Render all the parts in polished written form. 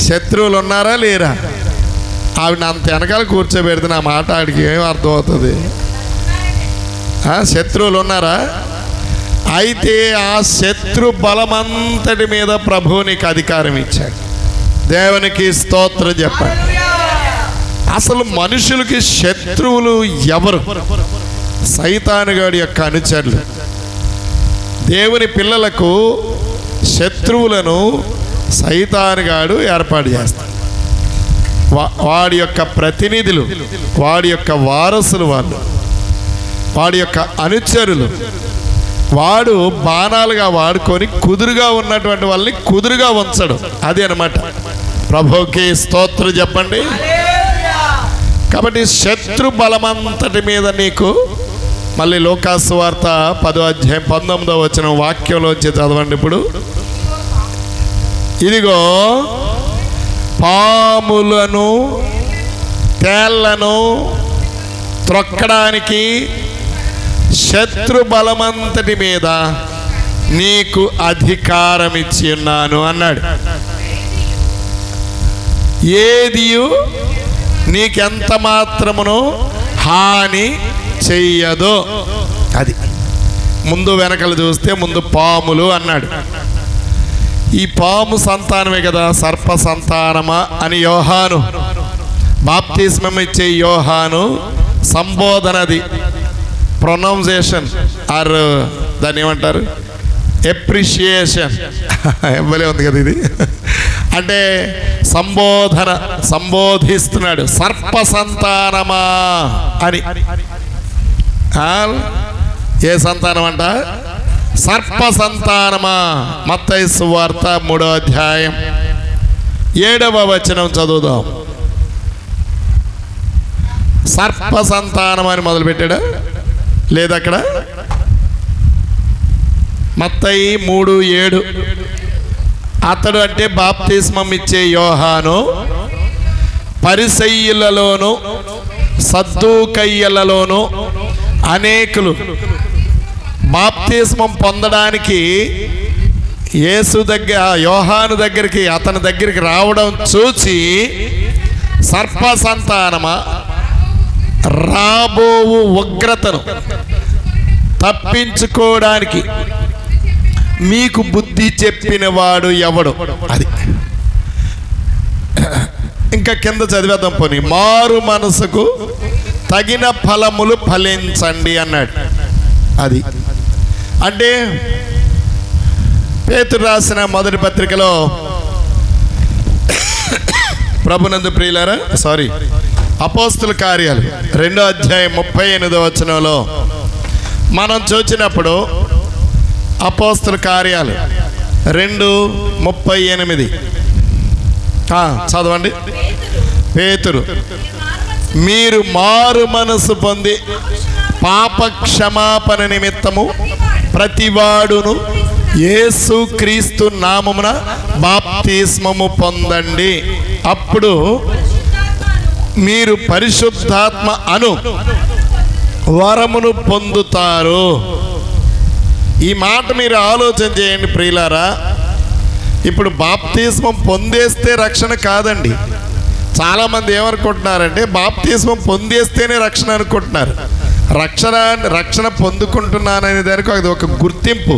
శత్రువులు ఉన్నారా లేరా? ఆవిడ అంత వెనకాల కూర్చోబెడితే నా మాట ఆడికి ఏం అర్థమవుతుంది? శత్రువులు ఉన్నారా? అయితే ఆ శత్రు బలమంతటి మీద ప్రభువు నీకు అధికారం ఇచ్చాడు. దేవునికి స్తోత్రం చెప్పండి. అసలు మనుషులకి శత్రువులు ఎవరు? సైతానుగాడి యొక్క అనుచరులు. దేవుని పిల్లలకు శత్రువులను సైతానుగాడు ఏర్పాటు చేస్తాడు. వాడి యొక్క ప్రతినిధులు, వాడి యొక్క వారసులు, వాడి యొక్క అనుచరులు. వాడు బాణాలుగా వాడుకొని కుదురుగా ఉన్నటువంటి వాళ్ళని కుదురుగా ఉంచడు. అది అన్నమాట. ప్రభువుకి స్తోత్రం చెప్పండి. కాబట్టి శత్రు బలమంతటి మీద నీకు, మళ్ళీ లూకాసు వార్త 10వ అధ్యాయం 19వ వచనం వాక్యంలోంచి చదవండి. ఇప్పుడు ఇదిగో పాములను తేళ్లను త్రొక్కడానికి శత్రు బలమంతటి మీద నీకు అధికారం ఇచ్చి ఉన్నాను అన్నాడు. ఏదియు నీకెంత మాత్రమును హాని చెయ్యదు. అది ముందు వెనకలు చూస్తే ముందు పాములు అన్నాడు. ఈ పాము సంతానమే కదా సర్ప సంతానమా అని యోహాను, బాప్తిస్మం ఇచ్చే యోహాను సంబోధనది, ప్రొనౌన్సియేషన్ ఆర్ దాన్ని ఏమంటారు, ఎప్రిషియేషన్ ఎవలే ఉంది కదా ఇది. అంటే సంబోధన, సంబోధిస్తున్నాడు. సర్ప సంతానమా అని. ఏ సంతానం అంట? సర్ప సంతానమా. మత్తయి సువార్త 3వ అధ్యాయం 7వ వచనం చదువుదాం. సర్ప సంతానం అని మొదలుపెట్టాడా లేదా అక్కడ? మత్తయి 3:7. అతడు అంటే బాప్తిస్మం ఇచ్చే యోహాను పరిసయ్యులలోను సద్దూకయ్యులలోను అనేకులు బాప్తిస్మం పొందడానికి యేసు దగ్గర, యోహాను దగ్గరికి, అతని దగ్గరికి రావడం చూసి సర్ప సంతానమా, రాబోవు ఉగ్రతను తప్పించుకోవడానికి మీకు బుద్ధి చెప్పిన వాడు ఎవడు? అది ఇంకా కింద చదివేద్దాం పోనీ. మారు మనసుకు తగిన ఫలములు ఫలించండి అన్నాడు. అది అంటే పేతురు రాసిన మొదటి పత్రికలో, ప్రభునందు ప్రియులారా, అపోస్తుల కార్యాలు 2వ అధ్యాయం 38వ వచనంలో మనం చూసినప్పుడు, అపోస్తుల కార్యాలు 2:38 చదవండి. పేతురు, మీరు మారు మనసు పొంది పాప క్షమాపణ నిమిత్తము ప్రతివాడును యేసు క్రీస్తు నామమున బాప్తిస్మము పొందండి, అప్పుడు మీరు పరిశుద్ధాత్మ అను వరమును పొందుతారు. ఈ మాట మీరు ఆలోచన చేయండి ప్రియులారా. ఇప్పుడు బాప్తిస్మం పొందేస్తే రక్షణ కాదండి. చాలామంది ఏమనుకుంటున్నారంటే బాప్తిస్మం పొందేస్తేనే రక్షణ అనుకుంటున్నారు. రక్షణ పొందుకుంటున్నాననే దానికి అది ఒక గుర్తింపు,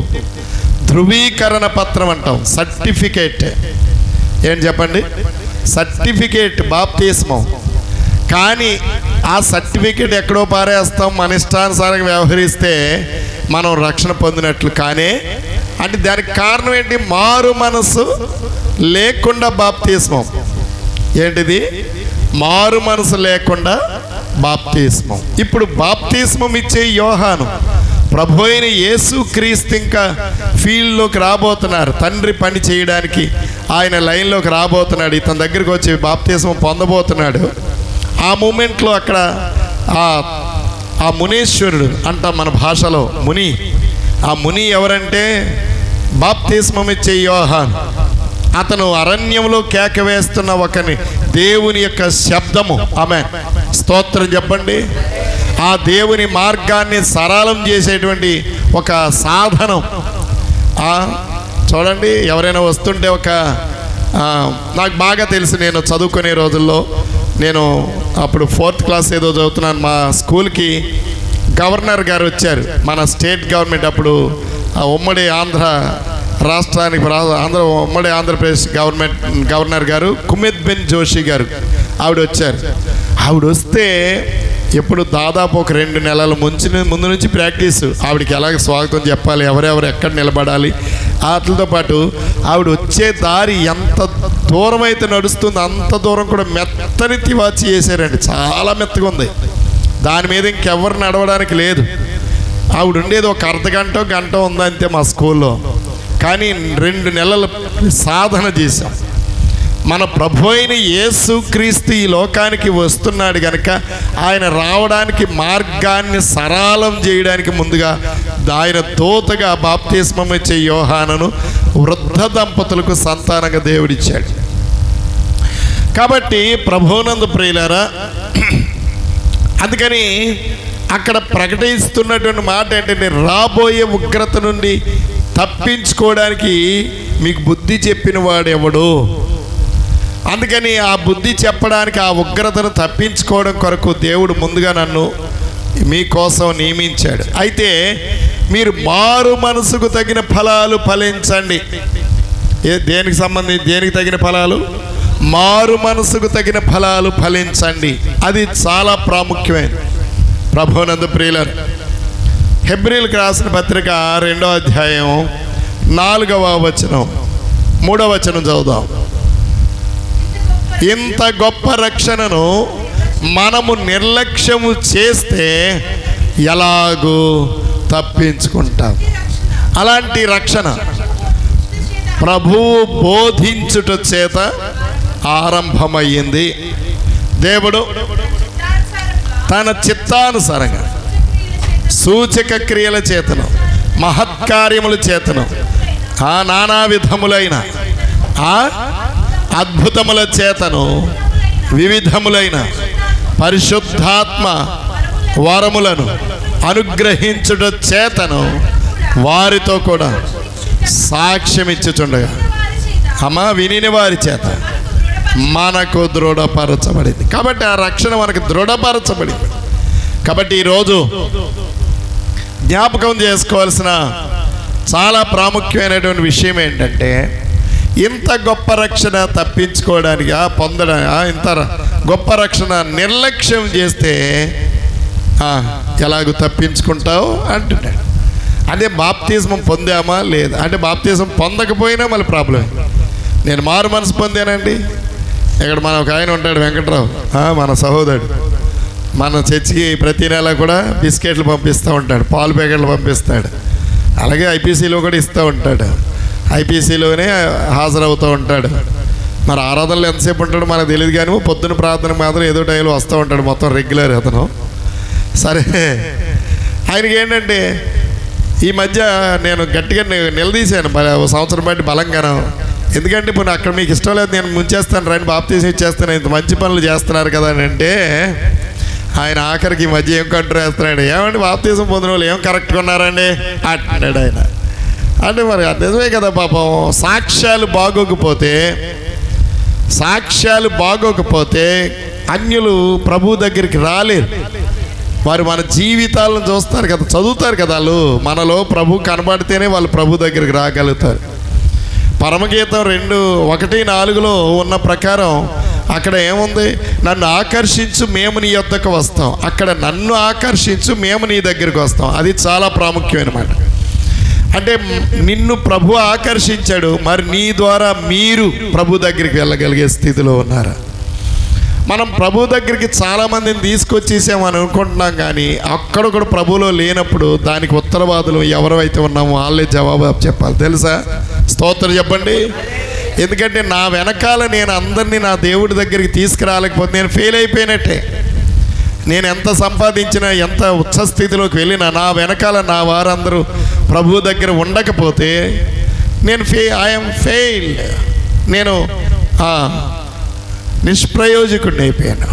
ధృవీకరణ పత్రం అంటాం, సర్టిఫికేట్. ఏం చెప్పండి? సర్టిఫికేట్ బాప్తిస్మం. కానీ ఆ సర్టిఫికేట్ ఎక్కడో పారేస్తాం, మన ఇష్టానుసారంగా వ్యవహరిస్తే మనం రక్షణ పొందినట్లు. కానీ అంటే దానికి కారణం ఏంటి? మారు మనసు లేకుండా బాప్తిస్మం. ఏంటిది? మారు మనసు లేకుండా బాప్తిస్మం. ఇప్పుడు బాప్తిస్మం ఇచ్చే యోహాను ప్రభు అయిన యేసు క్రీస్తు ఇంకా ఫీల్డ్లోకి రాబోతున్నారు. తండ్రి పని చేయడానికి ఆయన లైన్లోకి రాబోతున్నాడు. ఇతని దగ్గరికి వచ్చి బాప్తిస్మం పొందబోతున్నాడు. ఆ మూమెంట్లో అక్కడ ఆ మునీశ్వరుడు అంటాం మన భాషలో, ముని. ఆ ముని ఎవరంటే బాప్తిస్మం ఇచ్చే యోహాను. అతను అరణ్యంలో కేక వేస్తున్న ఒకని దేవుని యొక్క శబ్దము. ఆమేన్, స్తోత్రం చెప్పండి. ఆ దేవుని మార్గాన్ని సరళం చేసేటువంటి ఒక సాధనం. చూడండి, ఎవరైనా వస్తుంటే ఒక నాకు బాగా తెలుసు. నేను చదువుకునే రోజుల్లో నేను అప్పుడు 4th క్లాస్ ఏదో చదువుతున్నాను. మా స్కూల్కి గవర్నర్ గారు వచ్చారు. మన స్టేట్ గవర్నమెంట్ అప్పుడు ఉమ్మడి ఆంధ్ర రాష్ట్రానికి ఉమ్మడి ఆంధ్రప్రదేశ్ గవర్నర్ గారు కుమెత్ బెన్ జోషి గారు ఆవిడ వచ్చారు. ఆవిడ వస్తే ఎప్పుడు దాదాపు ఒక 2 నెలల ముందు నుంచి ప్రాక్టీస్. ఆవిడకి ఎలాగ స్వాగతం చెప్పాలి, ఎవరెవరు ఎక్కడ నిలబడాలి, వాటితో పాటు ఆవిడ వచ్చే దారి ఎంత దూరం అయితే నడుస్తుందో అంత దూరం కూడా మెత్తని తివాచి చేశారండి. చాలా మెత్తగా ఉంది. దాని మీద ఇంకెవరు నడవడానికి లేదు. ఆవిడ ఉండేది ఒక అర్ధగంట గంట ఉందంతే మా స్కూల్లో. కానీ 2 నెలలు సాధన చేశాం. మన ప్రభు అయిన యేసుక్రీస్తు ఈ లోకానికి వస్తున్నాడు కనుక ఆయన రావడానికి మార్గాన్ని సరళం చేయడానికి ముందుగా ఆయన దూతగా బాప్తిస్మం ఇచ్చే యోహానును వృద్ధ దంపతులకు సంతానంగా దేవుడిచ్చాడు. కాబట్టి ప్రభువునందు ప్రియులారా, అందుకని అక్కడ ప్రకటిస్తున్నటువంటి మాట ఏంటంటే, రాబోయే ఉగ్రత నుండి తప్పించుకోవడానికి మీకు బుద్ధి చెప్పిన వాడెవడు. అందుకని ఆ బుద్ధి చెప్పడానికి, ఆ ఉగ్రతను తప్పించుకోవడం కొరకు దేవుడు ముందుగా నన్ను మీకోసం నియమించాడు. అయితే మీరు మారు మనసుకు తగిన ఫలాలు ఫలించండి. దేనికి తగిన ఫలాలు? మారు మనసుకు తగిన ఫలాలు ఫలించండి. అది చాలా ప్రాముఖ్యమైనది. ప్రభువునందు ప్రియులారా, హెబ్రీయులకు రాసిన పత్రిక 2వ అధ్యాయం 4వ వచనం 3వ వచనం చదువుదాం. ఇంత గొప్ప రక్షణను మనము నిర్లక్ష్యము చేస్తే ఎలాగూ తప్పించుకుంటాం. అలాంటి రక్షణ ప్రభువు బోధించుట చేత ఆరంభమయ్యింది. దేవుడు తన చిత్తానుసారంగా సూచక క్రియల చేతను, మహత్కార్యముల చేతను, నానా విధములైన అద్భుతముల చేతను, వివిధములైన పరిశుద్ధాత్మ వరములను అనుగ్రహించుట చేతను వారితో కూడా సాక్ష్యం ఇచ్చుచుండగా వినిన వారి చేత మనకు దృఢపరచబడింది. కాబట్టి ఆ రక్షణ మనకు దృఢపరచబడింది. కాబట్టి ఈరోజు జ్ఞాపకం చేసుకోవాల్సిన చాలా ప్రాముఖ్యమైనటువంటి విషయం ఏంటంటే, ఇంత గొప్ప రక్షణ తప్పించుకోవడానికి ఇంత గొప్ప రక్షణ నిర్లక్ష్యం చేస్తే ఎలాగూ తప్పించుకుంటావు అంటున్నాడు. అంటే బాప్తిజం పొందామా లేదా అంటే, బాప్తిజం పొందకపోయినా మళ్ళీ ప్రాబ్లం. నేను మారు మనసు పొందానండి. ఇక్కడ మన ఒక ఆయన ఉంటాడు, వెంకట్రావు, మన సహోదరుడు. మన చర్చికి ప్రతి నెల కూడా బిస్కెట్లు పంపిస్తూ ఉంటాడు, పాలు ప్యాకెట్లు పంపిస్తాడు. అలాగే ఐపీసీలో కూడా ఇస్తూ ఉంటాడు. ఐపీసీలోనే హాజరవుతూ ఉంటాడు. మరి ఆరాధనలు ఎంతసేపు ఉంటాడు మనకు తెలియదు, కానీ పొద్దున్న ప్రార్థనకు మాత్రం ఏదో టైంలో వస్తూ ఉంటాడు. మొత్తం రెగ్యులర్ అతను. సరే, ఆయనకి ఏంటంటే ఈ మధ్య నేను గట్టిగా నిలదీశాను, 1 సంవత్సరం బట్టి బలంగాను. ఎందుకంటే ఇప్పుడు అక్కడ మీకు ఇష్టం లేదు, నేను ముంచేస్తాను, రండి బాప్తీసం ఇచ్చేస్తాను, ఇంత మంచి పనులు చేస్తున్నారు కదా అని అంటే, ఆయన ఆఖరికి ఈ మధ్య ఏం కంట్రోల్ వేస్తున్నాడు, ఏమంటే బాప్తీసం పొందిన వాళ్ళు ఏం కరెక్ట్గా ఉన్నారండి అంటున్నాడు ఆయన. అంటే మరి నిజమే కదా పాపం. సాక్ష్యాలు బాగోకపోతే అన్యులు ప్రభు దగ్గరికి రాలేరు. వారు మన జీవితాలను చూస్తారు కదా, చదువుతారు కదా. వాళ్ళు మనలో ప్రభు కనబడితేనే వాళ్ళు ప్రభు దగ్గరికి రాగలుగుతారు. పరమగీతం 2:1-4 ఉన్న ప్రకారం అక్కడ ఏముంది? నన్ను ఆకర్షించు, మేము నీ యొద్దకు వస్తాం. అక్కడ నన్ను ఆకర్షించు, మేము నీ దగ్గరికి వస్తాం. అది చాలా ప్రాముఖ్యమైన మాట. అంటే నిన్ను ప్రభు ఆకర్షించాడు, మరి నీ ద్వారా మీరు ప్రభు దగ్గరికి వెళ్ళగలిగే స్థితిలో ఉన్నారా? మనం ప్రభు దగ్గరికి చాలామందిని తీసుకొచ్చేసామని అనుకుంటున్నాం, కానీ అక్కడ కూడా ప్రభులో లేనప్పుడు దానికి ఉత్తరవాదులు ఎవరైతే ఉన్నామో వాళ్ళే జవాబు చెప్పాలి. తెలుసా? స్తోత్రం చెప్పండి. ఎందుకంటే నా వెనకాల నేను అందరినీ నా దేవుడి దగ్గరికి తీసుకురాలేకపోతే నేను ఫెయిల్ అయిపోయినట్టే. నేను ఎంత సంపాదించినా, ఎంత ఉచ్చస్థితిలోకి వెళ్ళినా, నా వెనకాల నా వారందరూ ప్రభు దగ్గర ఉండకపోతే నేను ఐఎమ్ ఫెయిల్డ్. నేను నిష్ప్రయోజకుడిని అయిపోయాను.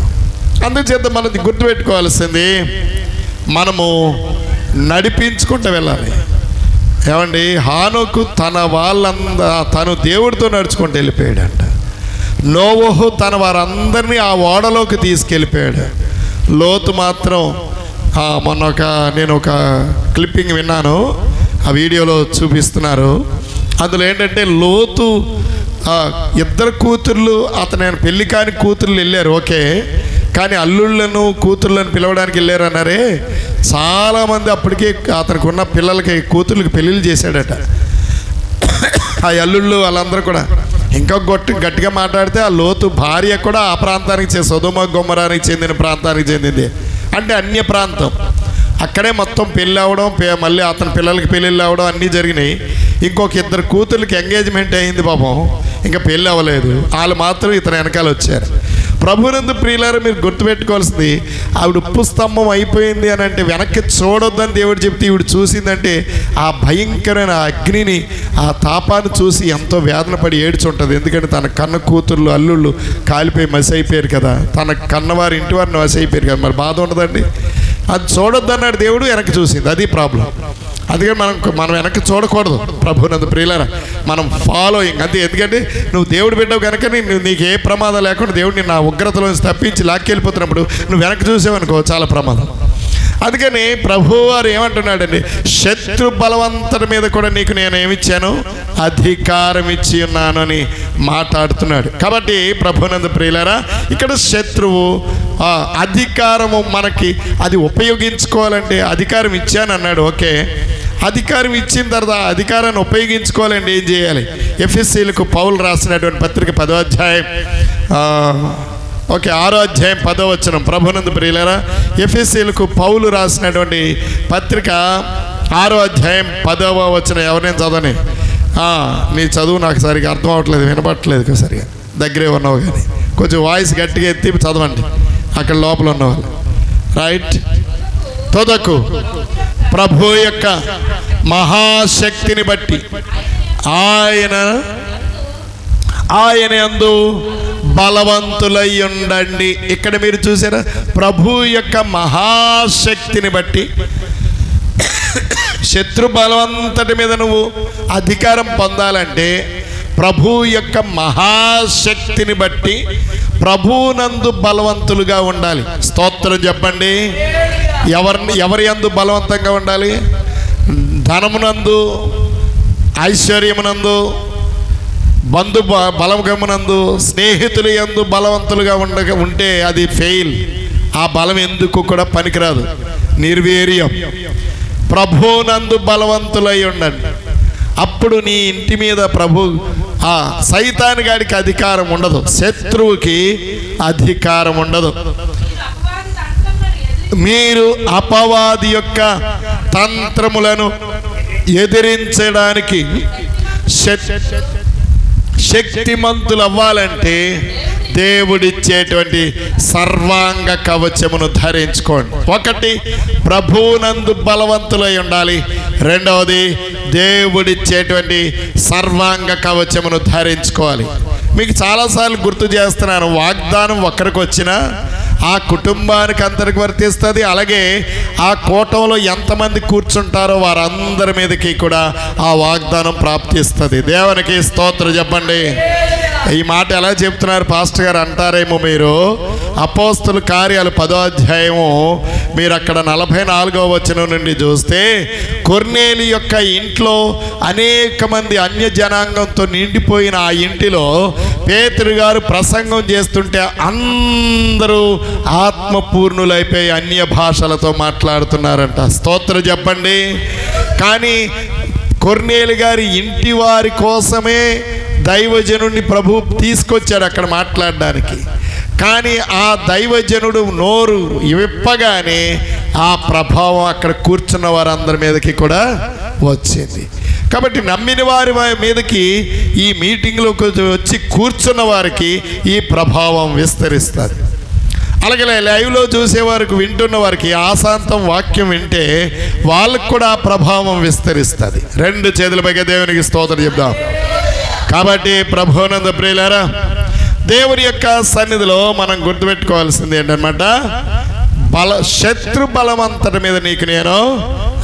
అందుచేత మనం గుర్తుపెట్టుకోవాల్సింది, మనము నడిపించుకుంటూ వెళ్ళాలి. ఏమండి, హానోకు తను దేవుడితో నడుచుకుంటూ వెళ్ళిపోయాడంట. నోవహు తన వారందరినీ ఆ ఓడలోకి తీసుకెళ్ళిపోయాడు. లోతు మాత్రం మొన్న నేను ఒక క్లిప్పింగ్ విన్నాను, ఆ వీడియోలో చూపిస్తున్నారు. అందులో ఏంటంటే లోతు ఇద్దరు కూతుర్లు, అతను పెళ్లి కాని కూతుర్లు వెళ్ళారు, ఓకే, కానీ అల్లుళ్ళను కూతుర్లను పిలవడానికి వెళ్ళారు అన్నారే. చాలామంది అప్పటికే అతనికి ఉన్న పిల్లలకి కూతుర్లకి పెళ్ళిళ్ళు చేశాడట. ఆ అల్లుళ్ళు వాళ్ళందరూ కూడా ఇంకా గట్టిగా మాట్లాడితే ఆ లోతు భార్య కూడా ఆ ప్రాంతానికి సొదొమ గొమొరానికి చెందిన ప్రాంతానికి చెందింది. అంటే అన్య ప్రాంతం. అక్కడే మొత్తం పెళ్ళి అవ్వడం, మళ్ళీ అతని పిల్లలకి పెళ్ళిళ్ళు అవ్వడం అన్నీ జరిగినాయి. ఇంకొక ఇద్దరు కూతుర్లకి ఎంగేజ్మెంట్ అయింది పాపం, ఇంకా పెళ్ళి అవ్వలేదు. వాళ్ళు మాత్రం ఇతని వెనకాల వచ్చారు. ప్రభునందు ప్రియులారా, మీరు గుర్తుపెట్టుకోవాల్సింది, ఆవిడ ఉప్పు స్తంభం అయిపోయింది అని అంటే వెనక్కి చూడొద్దని దేవుడు చెప్తే ఈవిడ చూసిందంటే ఆ భయంకరమైన అగ్నిని, ఆ తాపాన్ని చూసి ఎంతో వేదన పడి ఏడ్చుంటుంది. ఎందుకంటే తన కన్న కూతుర్లు అల్లుళ్ళు కాలిపోయి మసి అయిపోయారు కదా, తన కన్నవారి ఇంటి వారిని మసి అయిపోయారు కదా, మరి బాధ ఉండదండి. అది చూడొద్దన్నాడు దేవుడు, వెనక్కి చూసింది. అది ప్రాబ్లం. అందుకని మనం వెనక్కి చూడకూడదు. ప్రభునందు ప్రియులారా, మనం ఫాలోయింగ్ అంతే. ఎందుకంటే నువ్వు దేవుడు బిడ్డవు కనుక నీకు ఏ ప్రమాదం లేకుండా దేవుడు నిన్ను ఆ ఉగ్రతలోంచి తప్పించి లాక్కెళ్ళిపోతున్నప్పుడు నువ్వు వెనక్కి చూసావనుకో చాలా ప్రమాదం. అందుకని ప్రభువారు ఏమంటున్నాడండి, శత్రు బలవంతుడి మీద కూడా నీకు నేను ఏమిచ్చాను, అధికారం ఇచ్చి ఉన్నాను అని మాట్లాడుతున్నాడు. కాబట్టి ప్రభునందు ప్రియులారా, ఇక్కడ శత్రువు అధికారము మనకి అది ఉపయోగించుకోవాలంటే అధికారం ఇచ్చాను అన్నాడు, ఓకే. అధికారం ఇచ్చిన తర్వాత అధికారాన్ని ఉపయోగించుకోవాలండి ఏం చేయాలి? ఎఫెసీయులకు పౌలు రాసినటువంటి పత్రిక 10వ అధ్యాయం ఓకే 6వ అధ్యాయం 10వ వచనం. ప్రభునందు ప్రియులారా, ఎఫెసీయులకు పౌలు రాసినటువంటి పత్రిక 6వ అధ్యాయం 10వ వచనం. ఎవరైనా చదవని, నీ చదువు నాకు సరిగా అర్థం అవ్వట్లేదు, వినపట్లేదు సరిగా, దగ్గరే ఉన్నావు కానీ కొంచెం వాయిస్ గట్టిగా ఎత్తి చదవండి అక్కడ లోపల ఉన్నవాళ్ళు. రైట్. తొదకు ప్రభు యొక్క మహాశక్తిని బట్టి ఆయన యందు బలవంతులై ఉండండి. ఇక్కడ మీరు చూసారా, ప్రభు యొక్క మహాశక్తిని బట్టి. శత్రు బలవంతటి మీద నువ్వు అధికారం పొందాలంటే ప్రభు యొక్క మహాశక్తిని బట్టి ప్రభునందు బలవంతులుగా ఉండాలి. స్తోత్రం చెప్పండి. ఎవరి యందు బలవంతంగా ఉండాలి? ధనమునందు, ఐశ్వర్యమునందు, బంధు బలమునందు, స్నేహితుల యందు బలవంతులుగా ఉంటే అది ఫెయిల్. ఆ బలం ఎందుకు కూడా పనికిరాదు, నిర్వీర్యం. ప్రభునందు బలవంతులై ఉండండి. అప్పుడు నీ ఇంటి మీద ప్రభు సైతాను గాడికి అధికారం ఉండదు, శత్రువుకి అధికారం ఉండదు. మీరు అపవాది యొక్క తంత్రములను ఎదిరించడానికి శక్తిమంతులు అవ్వాలంటే దేవుడిచ్చేటువంటి సర్వాంగ కవచమును ధరించుకోండి. ఒకటి, ప్రభునందు బలవంతులై ఉండాలి. రెండవది, దేవుడిచ్చేటువంటి సర్వాంగ కవచమును ధరించుకోవాలి. మీకు చాలాసార్లు గుర్తు చేస్తున్నాను, వాగ్దానం ఒక్కరికి వచ్చినా ఆ కుటుంబానికి అందరికి వర్తిస్తుంది. అలాగే ఆ కూటంలో ఎంతమంది కూర్చుంటారో వారందరి మీదకి కూడా ఆ వాగ్దానం ప్రాప్తిస్తుంది. దేవునికి స్తోత్రం చెప్పండి. ఈ మాట ఎలా చెప్తున్నారు పాస్టర్ గారు అంటారేమో మీరు. అపోస్తలుల కార్యాలు 10వ అధ్యాయము మీరు అక్కడ 44వ వచనం నుండి చూస్తే, కొర్నేలి యొక్క ఇంట్లో అనేక మంది అన్య జనాంగంతో నిండిపోయిన ఆ ఇంటిలో పేతురు గారు ప్రసంగం చేస్తుంటే అందరూ ఆత్మపూర్ణులైపోయి అన్య భాషలతో మాట్లాడుతున్నారంట. స్తోత్రం చెప్పండి. కానీ కొర్నేలి గారి ఇంటి వారి కోసమే దైవజనుడిని ప్రభు తీసుకొచ్చాడు అక్కడ మాట్లాడడానికి. కానీ ఆ దైవజనుడు నోరు విప్పగానే ఆ ప్రభావం అక్కడ కూర్చున్న వారందరి మీదకి కూడా వచ్చింది. కాబట్టి నమ్మిన వారి మీదకి ఈ మీటింగ్లోకి వచ్చి కూర్చున్న వారికి ఈ ప్రభావం విస్తరిస్తుంది. అలాగే లైవ్లో చూసేవారికి, వింటున్న వారికి ఆశాంతం వాక్యం వింటే వాళ్ళకు కూడా ఆ ప్రభావం విస్తరిస్తుంది. రెండు చేతుల పైగా దేవునికి స్తోత్రం చెప్దాం. కాబట్టి ప్రభువునందు ప్రియులారా, దేవుని యొక్క సన్నిధిలో మనం గుర్తుపెట్టుకోవాల్సింది ఏంటన్నమాట, శత్రు బలమంతటి మీద నీకు నేను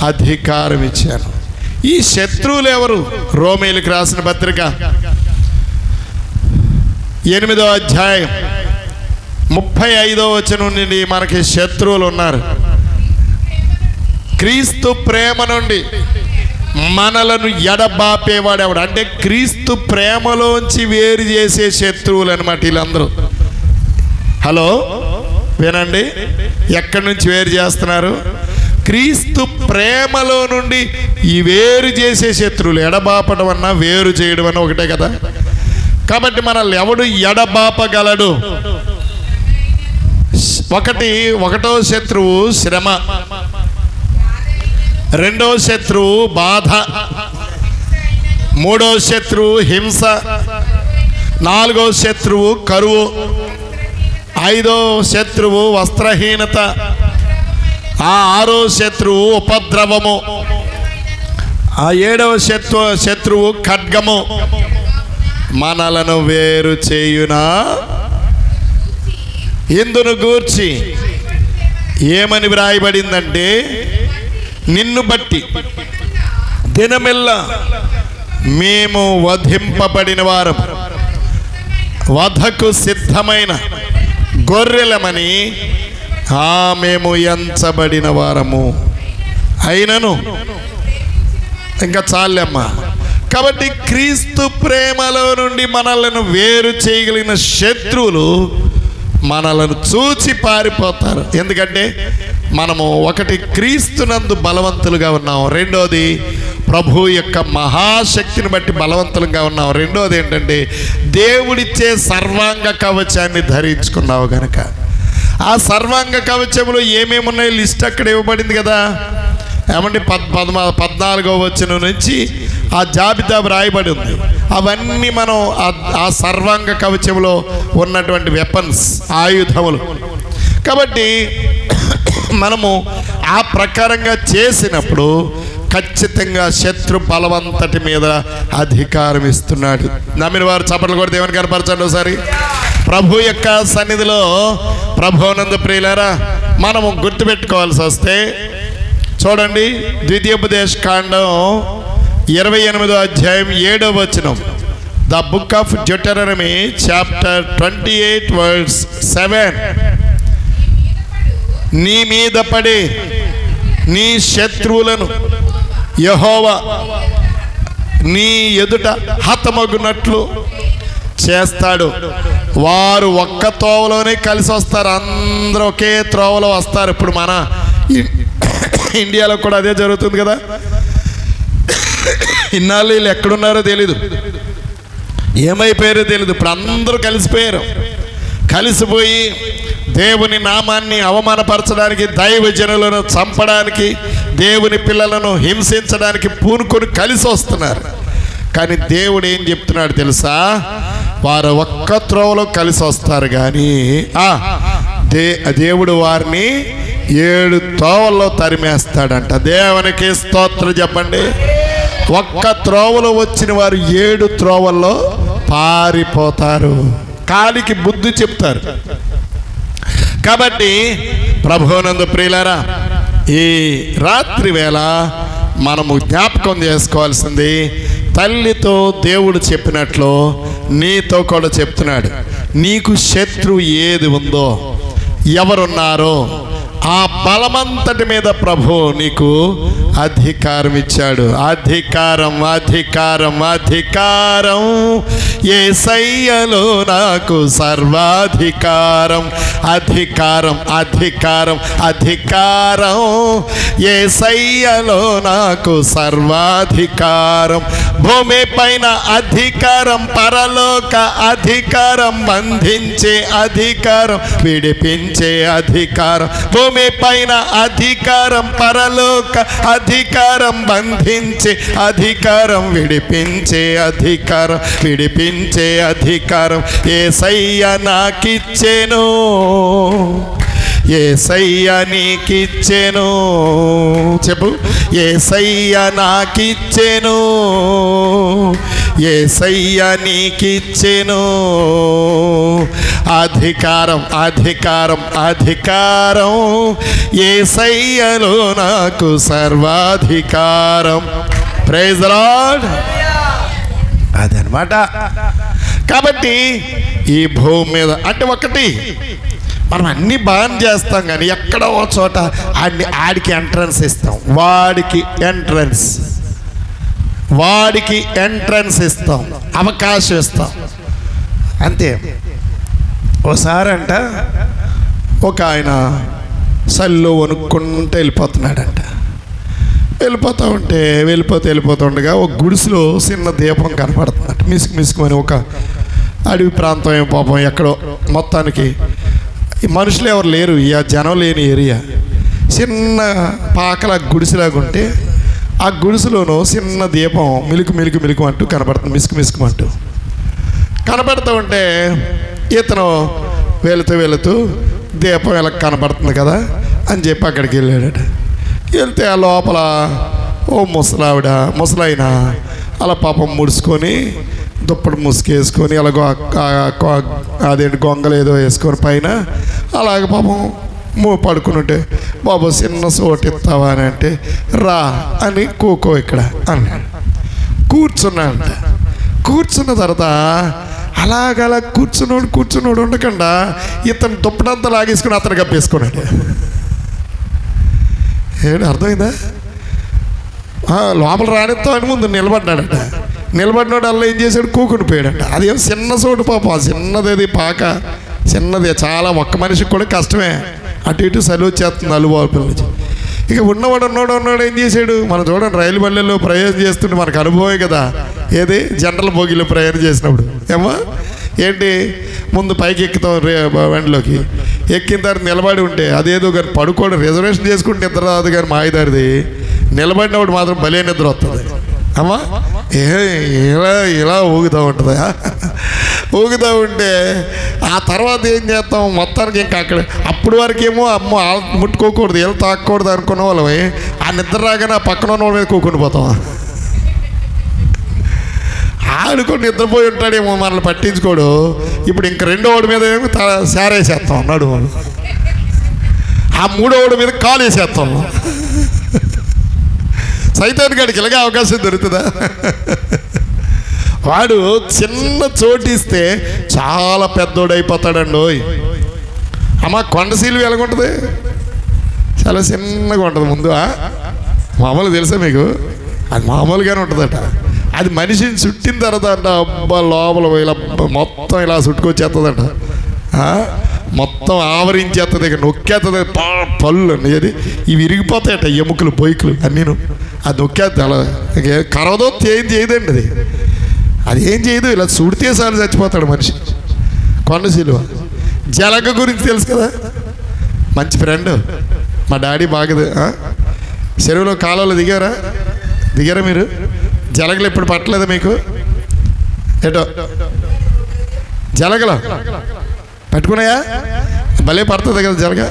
అధికారం ఇచ్చాను. ఈ శత్రువులు ఎవరు? రోమీయులకు రాసిన పత్రిక 8వ అధ్యాయం 35వ వచనం నుండి మనకి శత్రువులు ఉన్నారు. క్రీస్తు ప్రేమ నుండి మనలను ఎడబాపేవాడు ఎవడు అంటే క్రీస్తు ప్రేమలోంచి వేరు చేసే శత్రువులు అనమాట వీళ్ళందరూ. హలో వినండి, ఎక్కడి నుంచి వేరు చేస్తున్నారు? క్రీస్తు ప్రేమలో నుండి ఈ వేరు చేసే శత్రువులు. ఎడబాపడం అన్నా వేరు చేయడం అన్నా ఒకటే కదా. కాబట్టి మనల్ని ఎవడు ఎడబాపగలడు? ఒకటో శత్రువు శ్రమ, రెండో శత్రువు బాధ, మూడో శత్రువు హింస, నాలుగో శత్రువు కరువు, ఐదో శత్రువు వస్త్రహీనత, ఆరో శత్రువు ఉపద్రవము, ఏడవ శత్రువు ఖడ్గము. మనలను వేరు చేయునా ఇందును గూర్చి ఏమని వ్రాయబడిందంటే, నిన్ను బట్టి దినమెల్లా మేము వధింపబడిన వారం, వధకు సిద్ధమైన గొర్రెలమని మేము ఎంచబడిన వారము అయినను. ఇంకా చాలమ్మా. కాబట్టి క్రీస్తు ప్రేమలో నుండి మనలను వేరు చేయగలిగిన శత్రువులు మనలను చూచి పారిపోతారు. ఎందుకంటే మనము ఒకటి క్రీస్తునందు బలవంతులుగా ఉన్నాం, రెండోది ప్రభు యొక్క మహాశక్తిని బట్టి బలవంతులుగా ఉన్నాం, రెండోది ఏంటంటే దేవుడిచ్చే సర్వాంగ కవచాన్ని ధరించుకున్నావు కనుక. ఆ సర్వాంగ కవచంలో ఏమేమి ఉన్నాయో లిస్ట్ అక్కడ ఇవ్వబడింది కదా. ఏమంటే 14వ వచనం నుంచి ఆ జాబితా వ్రాయబడి ఉంది. అవన్నీ మనం ఆ సర్వాంగ కవచంలో ఉన్నటువంటి వెపన్స్, ఆయుధములు. కాబట్టి మనము ఆ ప్రకారంగా చేసినప్పుడు ఖచ్చితంగా శత్రు బలవంతటి మీద అధికారం ఇస్తున్నాడు. నమ్మిన వారు చప్పట్లు కొడితే దేవుని కనపరచండి ఒకసారి. ప్రభు యొక్క సన్నిధిలో ప్రభువునందు ప్రియులారా, మనము గుర్తుపెట్టుకోవాల్సి వస్తే చూడండి, ద్వితీయోపదేశకాండం 28వ అధ్యాయం 7వ వచనం. The book of Deuteronomy chapter 28 verse 7. నీ మీద పడి నీ శత్రువులను యెహోవా నీ ఎదుట హతమగునట్లు చేస్తాడు. వారు ఒక్క త్రోవలోనే కలిసి వస్తారు, అందరూ ఒకే త్రోవలో వస్తారు. ఇప్పుడు మన ఇండియాలో కూడా అదే జరుగుతుంది కదా. ఇన్నాళ్ళు వీళ్ళు ఎక్కడున్నారో తెలీదు, ఏమైపోయారో తెలీదు. ఇప్పుడు అందరూ కలిసిపోయారు. కలిసిపోయి దేవుని నామాన్ని అవమానపరచడానికి, దైవజనులను చంపడానికి, దేవుని పిల్లలను హింసించడానికి పూనుకొని కలిసి వస్తున్నారు. కానీ దేవుడు ఏం చెప్తున్నాడు తెలుసా? వారు ఒక్క త్రోవలో కలిసి వస్తారు, కానీ దేవుడు వారిని 7 త్రోవల్లో తరిమేస్తాడంట. దేవునికి స్తోత్రం చెప్పండి. ఒక్క త్రోవలో వచ్చిన వారు 7 త్రోవల్లో పారిపోతారు, కాలికి బుద్ధి చెప్తారు. కాబట్టి ప్రభువునందు ప్రియులారా, ఈ రాత్రి వేళ మనము జ్ఞాపకం చేసుకోవాల్సింది, తల్లితో దేవుడు చెప్పినట్లు నీతో కూడా చెప్తున్నాడు. నీకు శత్రువు ఏది ఉందో, ఎవరున్నారో ఆ బలమంతటి మీద ప్రభు నీకు అధికారం ఇచ్చాడు. అధికారం అధికారం అధికారం యేసయ్యలో నాకు సర్వాధికారం. అధికారం అధికారం అధికారం యేసయ్యలో నాకు సర్వాధికారం. భూమి పైన అధికారం, పరలోక అధికారం, బంధించే అధికారం, విడిపించే అధికారం. భూమి పైన అధికారం, పరలోక అధికారం, బంధించే అధికారం, విడిపించే అధికారం, విడిపించే అధికారం యేసయ్య నాకిచ్చెను. యేసయ్య నీకిచ్చెను. చెప్పు, యేసయ్య నాకిచ్చెను, యేసయ్య నీకిచ్చెను. అధికారం అధికారం అధికారం యేసయ్యలో నాకు సర్వాధికారం. Praise the lord. అదనమాట. కాబట్టి ఈ భూమి మీద అంటే ఒకటి మనం అన్నీ బాగా చేస్తాం, కానీ ఎక్కడో ఒక చోట ఆడికి ఎంట్రన్స్ ఇస్తాం, వాడికి ఎంట్రన్స్ ఇస్తాం, అవకాశం ఇస్తాం అంతే. ఓసారి అంట ఒక ఆయన సల్లు వణుక్కుంటూ వెళ్ళిపోతున్నాడంట. వెళ్ళిపోతుండగా ఒక గుడిసెలో చిన్న దీపం కనపడుతుందంట. మిసుకుమని ఒక అడవి ప్రాంతం ఏం పాపం ఎక్కడో, మొత్తానికి మనుషులు ఎవరు లేరు, ఈ జనం లేని ఏరియా. చిన్న పాకల గుడిసెలాగా ఉంటే ఆ గుడిసెలోనూ చిన్న దీపం మిలుకు అంటూ కనపడుతుంది, మిసుకుమంటూ కనపడుతూ ఉంటే ఇతను వెళుతూ దీపం ఎలా కనపడుతుంది కదా అని చెప్పి అక్కడికి వెళ్ళాడట. వెళ్తే ఆ లోపల ఓ ముసలాయన అలా పాపం ముడుచుకొని దుప్పటి ముసుకేసుకొని అలాగో అదేంటి గొంగలు ఏదో వేసుకొని పైన అలాగే పాపం పడుకుని ఉంటే, బాబు చిన్న చోటు ఇస్తావా అని అంటే, రా అని కూకో ఇక్కడ అన్నాడు. కూర్చున్నాడంట. కూర్చున్న తర్వాత అలాగలా కూర్చున్నాడు ఉండకుండా ఇతను దుప్పటంతా లాగేసుకుని అతను కప్పేసుకున్నాడు. ఏంటి అర్థమైందా? లోపల రానిస్తామని ముందు నిలబడ్డాడట. నిలబడినాడు అలా ఏం చేశాడు, కూకుని పోయాడట. అదేం చిన్న చోటు పాపం, చిన్నది అది పాక చిన్నది, చాలా ఒక్క మనిషికి కూడా కష్టమే. అటు ఇటు సెలవు వచ్చేస్తుంది అలుబాపుల నుంచి. ఇక ఉన్నాడు ఏం చేశాడు, మనం చూడండి రైలు బళ్ళల్లో ప్రయాణం చేస్తుంటే మనకు అనుభవమే కదా, ఏది జనరల్ బోగిలో ప్రయాణం చేసినప్పుడు ఏమో ఏంటి ముందు పైకి ఎక్కుతాం బండిలోకి, ఎక్కిన తర్వాత నిలబడి ఉంటే అదేదో కానీ పడుకోవడం రిజర్వేషన్ చేసుకుంటే నిద్ర రాదు, కానీ మాయిదారిది నిలబడినప్పుడు మాత్రం భలే నిద్ర వస్తుంది అమ్మా. ఇలా ఊగుతూ ఉంటుందా, ఊగుతూ ఉంటే ఆ తర్వాత ఏం చేస్తాం మొత్తానికి ఇంకా అక్కడ అప్పుడు వరకేమో అమ్మో ముట్టుకోకూడదు, ఎలా తాకూడదు అనుకున్న వాళ్ళవి ఆ నిద్ర రాగానే ఆ పక్కన ఉన్న వాళ్ళ మీద కూకుని పోతాం. ఆడుకొని నిద్రపోయి ఉంటాడేమో, మనల్ని పట్టించుకోడు. ఇప్పుడు ఇంక రెండో వాడి మీద ఏమో సారేసేస్తాం అన్నాడు, ఆ మూడో వాడి మీద కాలు వేసేస్తాం. సైతాన్ గాడికి ఇలాగే అవకాశం దొరుకుతుందా? వాడు చిన్న చోటిస్తే చాలా పెద్దోడైపోతాడండి. అమ్మ కొండశీలు ఎలాగుంటుంది, చాలా చిన్నగా ఉంటుంది ముందు. మామూలు తెలుసా మీకు, అది మామూలుగానే ఉంటుందట. అది మనిషిని చుట్టిన తర్వాత అంట అబ్బా లోపల ఇలా మొత్తం ఇలా చుట్టుకొచ్చేస్తుందట, మొత్తం ఆవరించేస్తుంది, ఇక నొక్కేస్తుంది, పళ్ళు అనేది ఇవి విరిగిపోతాయట, ఎముకలు బొయ్కులు అన్నీను. అది నొక్కేస్తుంది అలా, కరవదో ఏం చేయదండి అది ఏం చేయదు, ఇలా చుడితే సార్లు చచ్చిపోతాడు మనిషి. కొండశీలువ జలగ గురించి తెలుసు కదా, మంచి ఫ్రెండ్ మా డాడీ బాగదు. చెరువులో కాలువలో దిగారా మీరు? జలగలు ఎప్పుడు పట్టలేదా మీకు? ఏటో జలగలు పట్టుకున్నాయా? భలే పడుతుంది కదా జలగ.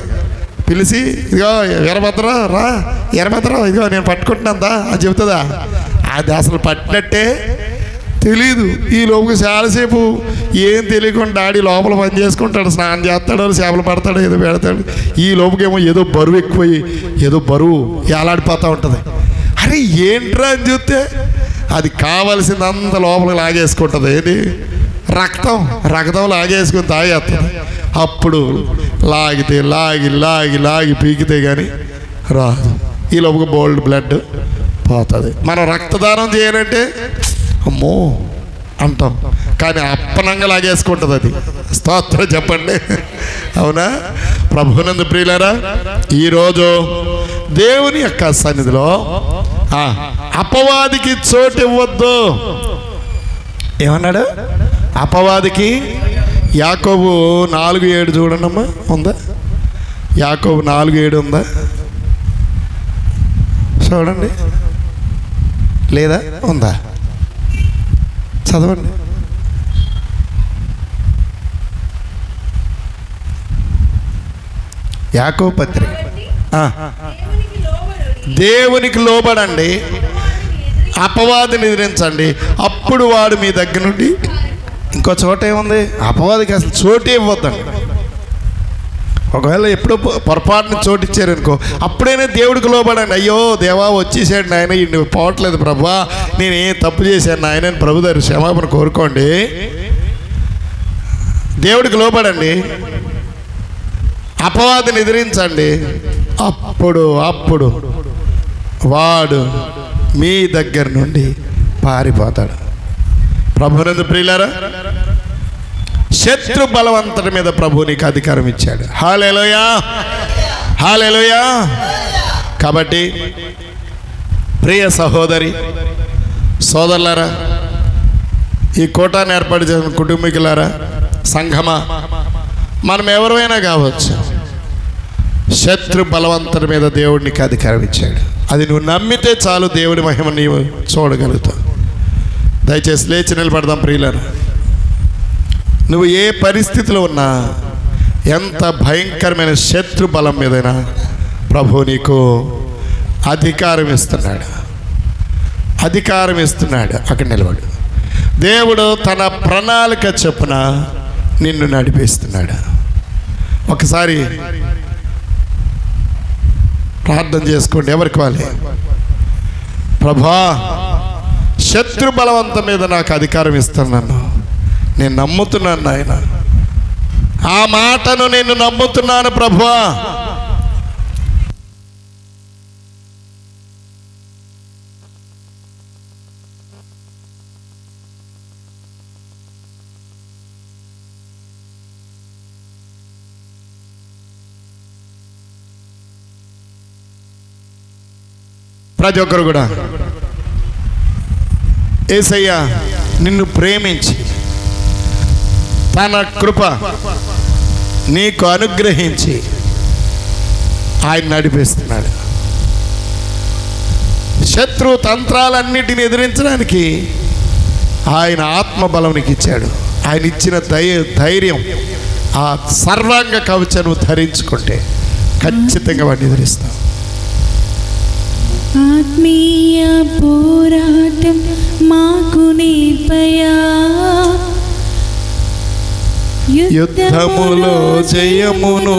పిలిచి ఇదిగో ఎర్రభద్ర రా, ఎర్రభద్ర ఇదిగో నేను పట్టుకుంటున్నాందా అని చెబుతుందా? అది అసలు పట్టినట్టే తెలీదు. ఈ లోపుకి చాలాసేపు ఏం తెలియకుండా డాడీ లోపల పని చేసుకుంటాడు, స్నానం చేస్తాడు, చేపలు పడతాడు, ఏదో పెడతాడు. ఈ లోపుకేమో ఏదో బరువు ఎక్కువయ్యి ఏదో బరువు ఏలాడిపోతూ ఉంటుంది. అరే ఏంట్రా అని చూస్తే అది కావలసిందంత లోపలికి లాగేసుకుంటుంది. ఏది రక్తం లాగేసుకుని తాగేస్తుంది. అప్పుడు లాగితే లాగి పీకితే కానీ రాదు. ఈ లోపల బోల్డ్ బ్లడ్ పోతుంది. మనం రక్తదానం చేయాలంటే అమ్మో అంటాం, కానీ అప్పనంగా లాగేసుకుంటుంది అది. స్తోత్రం చెప్పండి, అవునా? ప్రభునందు ప్రియులారా, ఈరోజు దేవుని యొక్క సన్నిధిలో అపవాదికి చోటు ఇవ్వద్దు. ఏమన్నాడు? అపవాదికి యాకోబు 4:7 చూడండి అమ్మా, ఉందా? యాకోబు 4:7 ఉందా? చూడండి, లేదా? ఉందా? చదవండి. యాకోబు పత్రిక. దేవునికి లోబడండి, అపవాదిని ఎదిరించండి, అప్పుడు వాడు మీ దగ్గర నుండి. ఇంకో చోట ఏముంది? అపవాదికి అసలు చోటే ఇవ్వద్దండి. ఒకవేళ ఎప్పుడో పొరపాటుని చోటు ఇచ్చారనుకో, అప్పుడైనా దేవుడికి లోబడండి. అయ్యో దేవా వచ్చేసాడు నాయన, ఇన్ని పోవట్లేదు ప్రభా, నేనేం తప్పు చేశాను నాయన అని ప్రభు దగ్గర క్షమాపణ కోరుకోండి. దేవుడికి లోబడండి, అపవాదిని ఎదిరించండి. అప్పుడు వాడు మీ దగ్గర నుండి పారిపోతాడు. ప్రభునందు ప్రియులారా, శత్రు బలవంతుడి మీద ప్రభు నీకు అధికారం ఇచ్చాడు. హల్లెలూయా, హల్లెలూయా. కాబట్టి ప్రియ సహోదరి సోదరులారా, ఈ కూటాన్ని ఏర్పాటు చేసిన కుటుంబీకులారా, సంఘమా, మనం ఎవరైనా కావచ్చు, శత్రు బలవంతుడి మీద దేవుడికి అధికారం ఇచ్చాడు. అది నువ్వు నమ్మితే చాలు, దేవుడి మహిమ నీవు చూడగలుగుతావు. దయచేసి లేచి నిలబడదాం ప్రియులారా. నువ్వు ఏ పరిస్థితిలో ఉన్నా, ఎంత భయంకరమైన శత్రు బలం మీదైనా ప్రభు నీకు అధికారం ఇస్తున్నాడు, అధికారం ఇస్తున్నాడు. అక్కడ నిలబడు. దేవుడు తన ప్రణాళిక చొప్పున నిన్ను నడిపిస్తున్నాడు. ఒకసారి ప్రార్థన చేసుకోండి, ఎవరికి వాళ్ళే. ప్రభా, శత్రు బలవంతం మీద నాకు అధికారం ఇస్తున్నాను, నేను నమ్ముతున్నాను నాయన, ఆ మాటను నేను నమ్ముతున్నాను ప్రభువా. ప్రతి ఒక్కరు కూడా యేసయ్య నిన్ను ప్రేమించి తన కృప నీకు అనుగ్రహించి ఆయన నడిపిస్తున్నాడు. శత్రు తంత్రాలన్నిటిని ఎదిరించడానికి ఆయన ఆత్మబలం నీకు ఇచ్చాడు. ఆయన ఇచ్చిన ధైర్యం, ఆ సర్వాంగ కవచను ధరించుకుంటే ఖచ్చితంగా వాడిని ఎదిరిస్తాం. ఆత్మీయ పోరాటం మాకు నేర్పయా, యుద్ధములో జయమును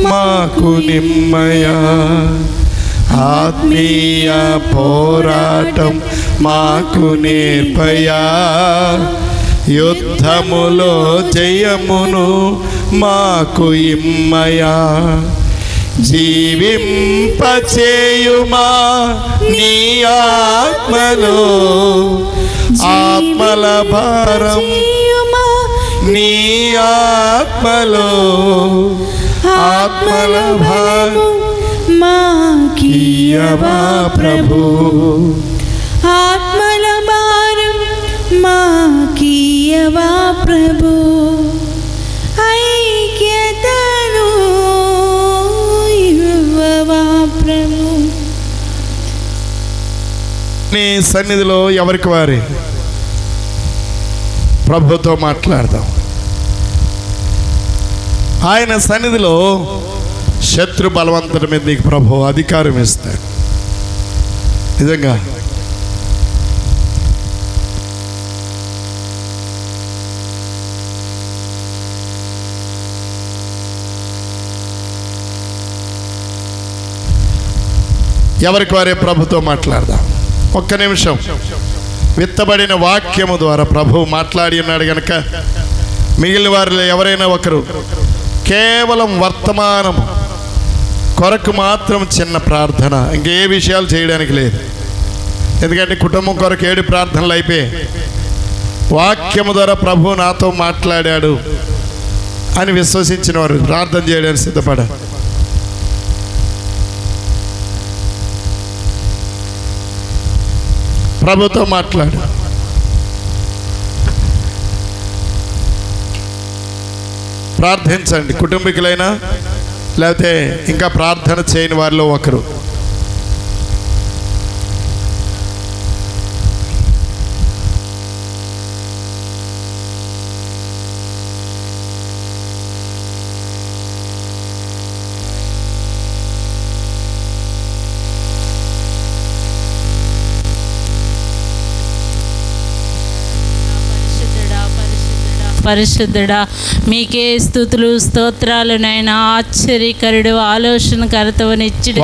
మాకు నిమ్మయా. ఆత్మీయ పోరాటం మాకు నేర్పయా, యుద్ధములో జయమును మాకు ఇమ్మయా. జీవింపచేయుమా నీ ఆత్మలో, ఆత్మల భారం నీ ఆత్మలో, ఆత్మల భారం మాకియవా ప్రభు, ఆత్మల భారం మాకియవా ప్రభు. ఐక్యతను ఇవ్వవా ప్రభు. నీ సన్నిధిలో ఎవరికి వారి ప్రభుతో మాట్లాడదాం. ఆయన సన్నిధిలో శత్రు బలవంతుడి మీద నీకు ప్రభు అధికారం ఇస్తాడు. నిజంగా ఎవరికి వారే ప్రభుతో మాట్లాడదాం. ఒక్క నిమిషం. విత్తబడిన వాక్యము ద్వారా ప్రభు మాట్లాడి ఉన్నాడు కనుక మిగిలిన వారిలో ఎవరైనా ఒకరు కేవలం వర్తమానం కొరకు మాత్రం చిన్న ప్రార్థన, ఇంకే విషయాలు చేయడానికి లేదు. ఎందుకంటే కుటుంబం కొరకు 7 ప్రార్థనలు అయిపోయి వాక్యము ద్వారా ప్రభు నాతో మాట్లాడాడు అని విశ్వసించిన వారు ప్రార్థన చేయడానికి సిద్ధపడ. ప్రభుతో మాట్లాడు. ప్రార్థించండి, కుటుంబీకులైనా లేకపోతే ఇంకా ప్రార్థన చేయని వారిలో ఒకరు. పరిశుద్ధుడా, మీకే స్తుతులు స్తోత్రాలు నైనా. ఆశ్చర్యకరుడు, ఆలోచనకర్తవు, నిత్యుడు,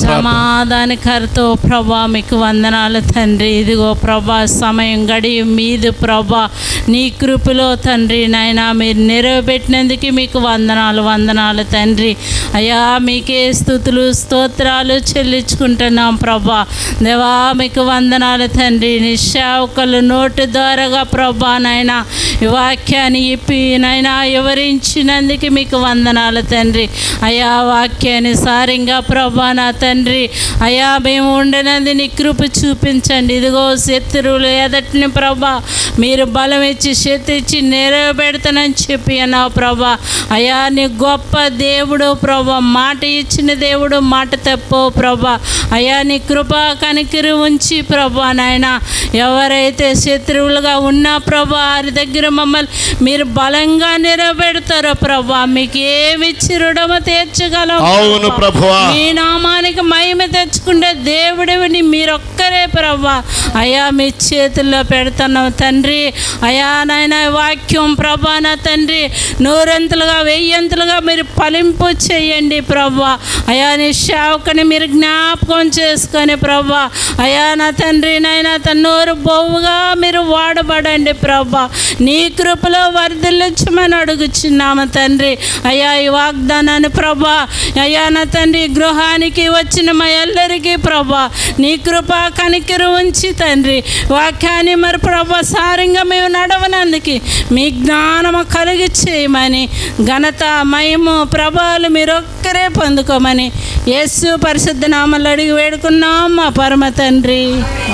సమాధానకర్తవు ప్రభా, మీకు వందనాలు తండ్రి. ఇదిగో ప్రభా, సమయం గడియ మీదు ప్రభా నీ కృపలో తండ్రి నాయన మీరు నెరవేర్చినందుకు మీకు వందనాలు తండ్రి. అయ్యా మీకే స్తుతులు స్తోత్రాలు చెల్లించుకుంటున్నాం ప్రభా. దేవా మీకు వందనాలు తండ్రి. నీ సేవకులు నోటి ద్వారాగా ప్రభా నాయన ఈ వాక్యాన్ని ఇప్పి నాయనా వివరించినందుకు మీకు వందనాలు తండ్రి. అయ్యా వాక్యాన్ని సారంగా ప్రభా నా తండ్రి అయ్యా మేము ఉండినందు నీ కృప చూపించండి. ఇదిగో శత్రువులు ఎదటిని ప్రభా మీరు బలం ఇచ్చి శక్తి ఇచ్చి నెరవేర్తానని చెప్పి అన్నావు ప్రభా. అయ్యా నీ గొప్ప దేవుడు ప్రభా, మాట ఇచ్చిన దేవుడు, మాట తప్పవు ప్రభా. అయ్యా నీ కృప కనికరి ఉంచి ప్రభా నాయన ఎవరైతే శత్రువులుగా ఉన్నా ప్రభా వారి దగ్గర మమ్మల్ని మీరు బలంగా నెరవేరుతారో ప్రభా. మీకు ఏమిచ్చి రుణము తీర్చగలం. అవును ప్రభువా. మీ నామానికి మహిమ తెచ్చుకుంటే దేవుడిని మీరొక్కరే ప్రభా. అయ్యా మీ చేతుల్లో పెడుతున్నాం తండ్రి. అయ్యా నాయన వాక్యం ప్రభా నా తండ్రి నూరంతులుగా వెయ్యంతులుగా మీరు ఫలింపు చేయండి ప్రభా. అయ్యా నీ సేవకుని మీరు జ్ఞాపకం చేసుకొని ప్రభా. అయ్యా నా తండ్రి నాయన తన నోరు బొవ్వుగా మీరు వాడబడండి ప్రభా. నీ కృపలో వర్ధిల్లించమని అడుగుచున్నాము తండ్రి. అయ్యా ఈ వాగ్దానాన్ని ప్రభా అయ్యా నా తండ్రి గృహానికి వచ్చిన మా ఎల్లరికీ ప్రభా నీ కృప కనికరు ఉంచి తండ్రి వాక్యాన్ని మరి ప్రభా సారంగా మేము నడవనందుకు మీ జ్ఞానము కలిగి చేయమని ఘనత మహిమ ప్రభావాలు మీరొక్కరే పొందుకోమని యేసు పరిశుద్ధ నామములో అడిగి వేడుకున్నాం మా పరమ తండ్రి.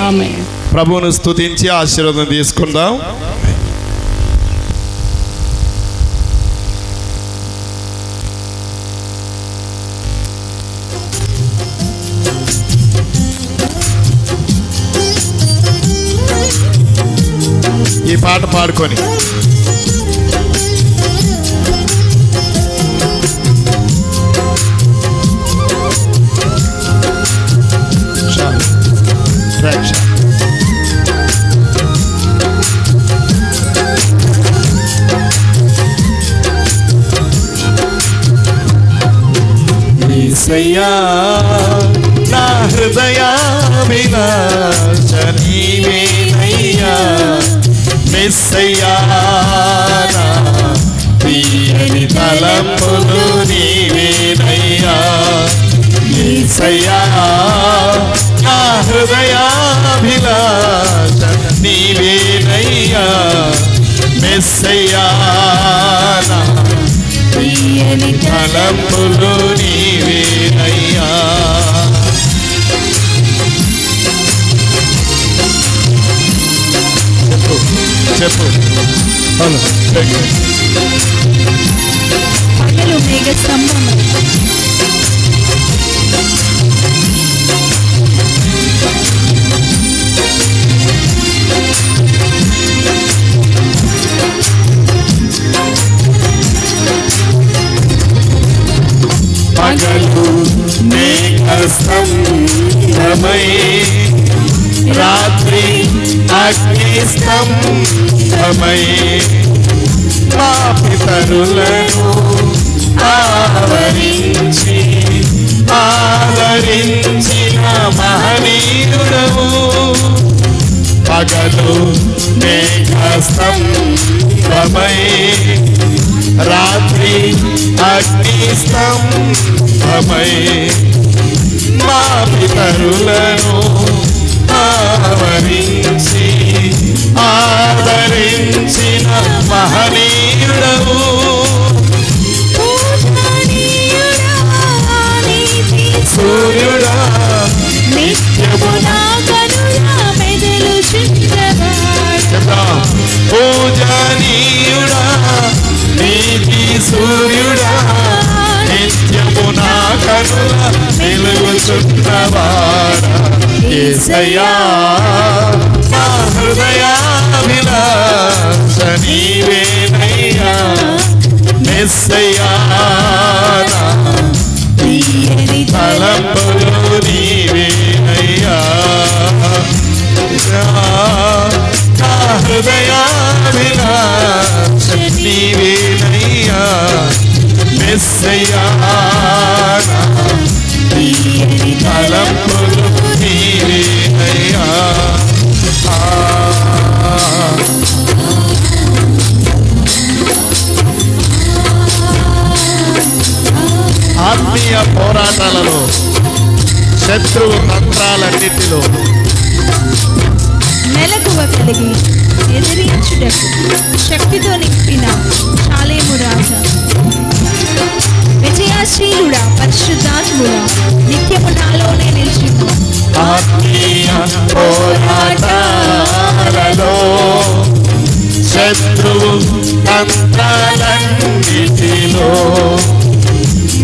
ఆమేన్. ప్రభువును స్తుతించి ఆశీర్వాదం తీసుకుందాం. ఈ పాట పాడుకొని యేసయ్యా నా హృదయాభిలాష నీవేనయ్యా. మెస్సయ్యా నా తీయని తలంపులు నీవేనయ్యా. యేసయ్యా నా హృదయాభిలాష నీవేనయ్యా. మెస్సయ్యా నా తీయని తలంపులు నీవేనయ్యా. చెప్పు పగలు మేఘ స్తంభం పగలు మేఘస్తంభమై రాత్రి అగ్నిస్తంభమై మా పితరులను ఆవరించి ఆదరించిన మహనీయుడవు. పగలు మేఘస్తంభమై రాత్రి అగ్నిస్తంభమై మా పితరులను ఆవరించి ఆదరించిన మహనీయుడవు. సూర్యుడా నిత్యము నా కనుల మెదలుచున్నవాడా. పూజనీయుడా నీతి సూర్యుడా నిత్యము నా కనుల వెలుగుచున్నవాడా. యేసయ్యా నా హృదయాభిలాష నీవేనయ్యా. మెస్సయ్యా నా తీయని తలంపులు నీవేనయ్యా. నా హృదయాభిలాష నీవేనయ్యా. మెస్సయ్యా నా తీయని తలంపులు నీవేనయ్యా. చేయుటకు శక్తితో నింపిన షాలేము రాజా, విజయశీలుడా, పరిశుద్ధాత్ముడా, నిత్యము నాలోనే నిలిచి ఆత్మీయ పోరాటాలలో శత్రువు తంత్రాలన్నిటిలో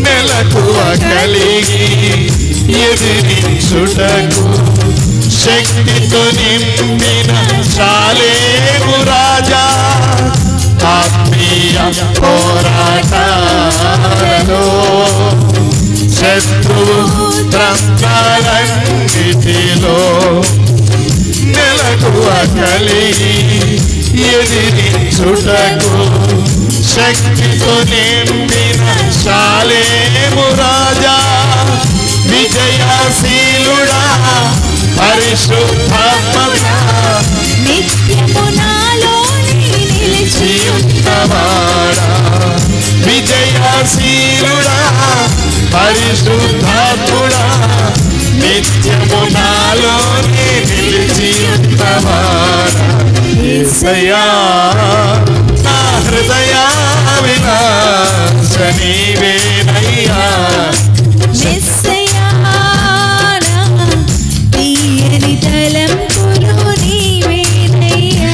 మెలకువ కలిగి ఎదిరించుటకు శక్తితో నింపిన షాలేము రాజా, ఆత్మీయ పోరాటాలలో శత్రువు తంత్రాలన్నిటిలో మెలకువ కలిగి ఎదిరించుటకు శక్తితో నింపిన షాలేము రాజా, విజయశీలుడా, పరిశుద్ధాత్మగా నిత్యము నాలోనే నిలిచి ఉన్నవాడా, విజయశీలుడా, పరిశుద్ధాత్ముడా, నిత్యము నాలోనే నిలిచి ఉన్నవాడా, యేసయ్యా నా హృదయ విలాస నీవేనయ్యా, మెస్సయా నా తీయని తలంపులు నీవేనయ్యా,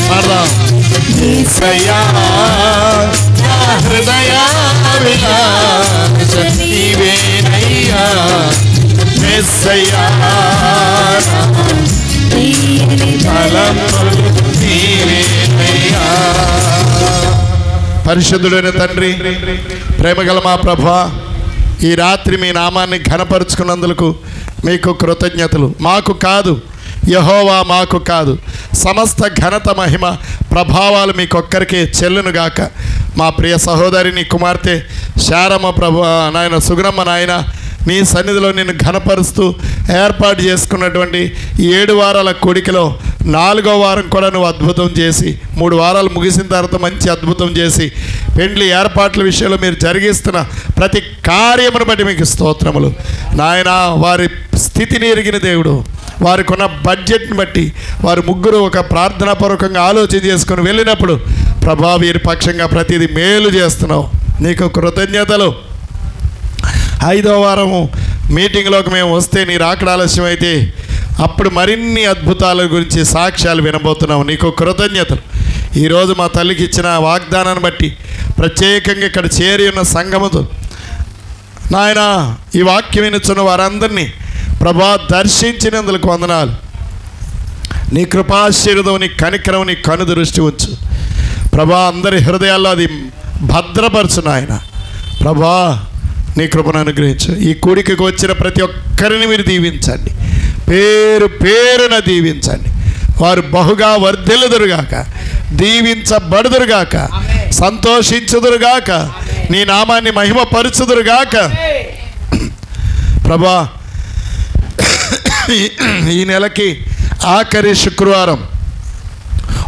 యేసయ్యా నా హృదయ విలాస నీవేనయ్యా, మెస్సయ్యా తీయని తలంపులు నీవేనయ్యా. పరిశుద్ధుడైన తండ్రి, ప్రేమగల మా ప్రభువా, ఈ రాత్రి మీ నామాన్ని ఘనపరుచుకున్నందుకు మీకు కృతజ్ఞతలు. మాకు కాదు, యెహోవా మాకు కాదు, సమస్త ఘనత మహిమ ప్రభావాలు మీకొక్కరికే చెల్లునుగాక. మా ప్రియ సహోదరిని కుమార్తె శారమ్మ ప్రభు నాయన సుగుణమ్మ నాయన, నీ సన్నిధిలో నిన్ను ఘనపరుస్తూ ఏర్పాటు చేసుకున్నటువంటి 7 వారాల కూడికలో 4వ వారం కూడా నువ్వు అద్భుతం చేసి 3 వారాలు ముగిసిన తర్వాత మంచి అద్భుతం చేసి పెండ్లి ఏర్పాట్ల విషయంలో మీరు జరిగిస్తున్న ప్రతి కార్యమును బట్టి మీకు స్తోత్రములు నాయన. వారి స్థితిని ఎరిగిన దేవుడు, వారికి ఉన్న బడ్జెట్ని బట్టి వారు ముగ్గురు ఒక ప్రార్థనాపూర్వకంగా ఆలోచన చేసుకొని వెళ్ళినప్పుడు ప్రభా వీరి పక్షంగా ప్రతిదీ మేలు చేస్తున్నావు, నీకు కృతజ్ఞతలు. 5వ వారము మీటింగ్లోకి మేము వస్తే నీ రాకడ ఆలస్యం అయితే అప్పుడు మరిన్ని అద్భుతాల గురించి సాక్ష్యాలు వినబోతున్నాము, నీకు కృతజ్ఞతలు. ఈరోజు మా తల్లికి ఇచ్చిన వాగ్దానాన్ని బట్టి ప్రత్యేకంగా ఇక్కడ చేరి ఉన్న సంఘముతో నాయన ఈ వాక్యం వినుచున్న వారందరినీ ప్రభా దర్శించినందుకు వందనాలు. నీ కృపాశీర్వదం, నీ కనికరం, నీ కను దృష్టి ఉంచు ప్రభా. అందరి హృదయాల్లో అది భద్రపరచు నాయన. ప్రభా నీ కృపను అనుగ్రహించు. ఈ కూడికకు వచ్చిన ప్రతి ఒక్కరిని మీరు దీవించండి, పేరు పేరున దీవించండి. వారు బహుగా వర్ధిల్లుదురుగాక, దీవించబడుదురుగాక, సంతోషించుదురుగాక, నీ నామాన్ని మహిమపరచుదురుగాక. ప్రభా ఈ నెలకి ఆఖరి శుక్రవారం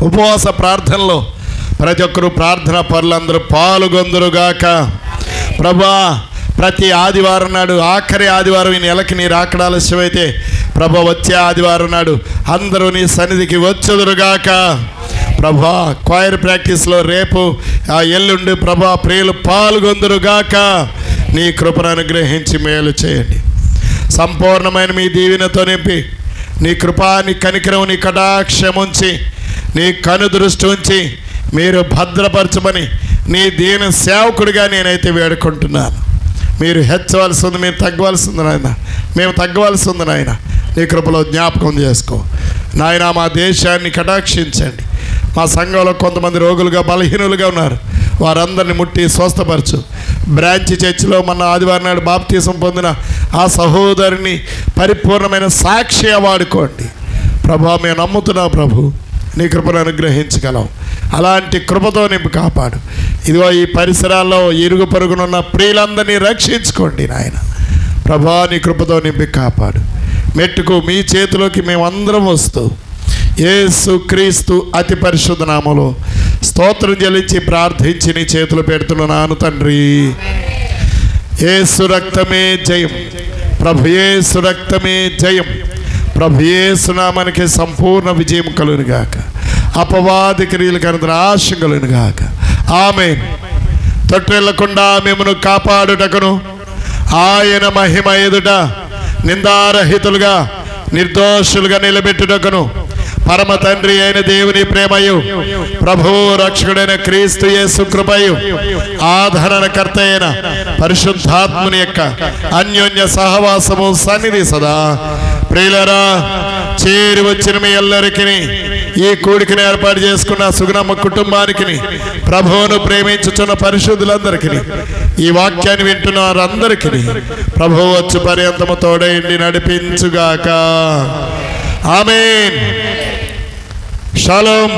ఉపవాస ప్రార్థనలో ప్రతి ఒక్కరు ప్రార్థన పరులందరూ పాల్గొందురుగాక. ప్రభా ప్రతి ఆదివారం నాడు, ఆఖరి ఆదివారం ఈ నెలకి నీ రాకడ ఆలస్యమైతే ప్రభా వచ్చే ఆదివారం నాడు అందరూ నీ సన్నిధికి వచ్చుదురుగాక. ప్రభా క్వైర్ ప్రాక్టీస్లో రేపు ఎల్లుండి ప్రభా ప్రియులు పాల్గొందురుగాక. నీ కృపను అనుగ్రహించి మేలు చేయండి. సంపూర్ణమైన మీ దీవెనతో నింపి నీ కృపా, నీ కనికరం, నీ కటాక్షం ఉంచి, నీ కను దృష్టి ఉంచి మీరు భద్రపరచమని నీ దీన సేవకుడిగా నేనైతే వేడుకుంటున్నాను. మీరు హెచ్చవలసి ఉంది, మీరు తగ్గవలసి ఉంది నాయన, మేము తగ్గవలసి ఉంది నాయన. నీ కృపలో జ్ఞాపకం చేసుకో నాయన. మా దేశాన్ని కటాక్షించండి. మా సంఘంలో కొంతమంది రోగులుగా బలహీనులుగా ఉన్నారు, వారందరిని ముట్టి స్వస్థపరచు. బ్రాంచ్ చర్చిలో మన ఆదివారం నాడు బాప్తీసం పొందిన ఆ సహోదరిని పరిపూర్ణమైన సాక్షిగా వాడుకోండి ప్రభా. మేము నమ్ముతున్నాం ప్రభు, నీ కృపను అనుగ్రహించగలం. అలాంటి కృపతో నింపు కాపాడు. ఇదిగో ఈ పరిసరాల్లో ఇరుగు పొరుగునున్న ప్రియులందరినీ రక్షించుకోండి నాయన. ప్రభా నీ కృపతో నింపి కాపాడు. మెట్టుకు మీ చేతిలోకి మేమందరం వస్తూ యేసు క్రీస్తు అతి పరిశుద్ధ నామములో స్తోత్రం చెల్లించి ప్రార్థించి నీ చేతులు పెడుతున్నాను తండ్రి. యేసు రక్తమే జయం, ప్రభు యేసు రక్తమే జయం. ప్రభు యేసు నామానికి సంపూర్ణ విజయం కలుగునుగాక. అపవాది క్రియలకు నాశంగులను గాక. ఆమేన్. తొట్టిల్లకుండా మిమ్మను కాపాడుటకును ఆయన మహిమ ఎదుట నిందారహితులుగా నిర్దోషులుగా నిలబెట్టుటకును పరమ తండ్రి అయిన దేవుని ప్రేమయు ప్రభువు రక్షకుడైన క్రీస్తు యేసు కృపయు ఆదరణకర్త అయిన పరిశుద్ధాత్ముని యొక్క అన్యోన్య సహవాసము సన్నిధి సదా ప్రియులారా చేరి వచ్చిన మీ అందరికీ ఈ కూడికని ఏర్పాటు చేసుకున్న సుగుణమ్మ కుటుంబానికి ప్రభువును ప్రేమించుచున్న పరిశుద్ధులందరికీ ఈ వాక్యాన్ని వింటున్న వారందరికీ ప్రభువు వచ్చు పర్యంతము తోడైండి నడిపించుగాక. ఆమేన్. షాలోమ్.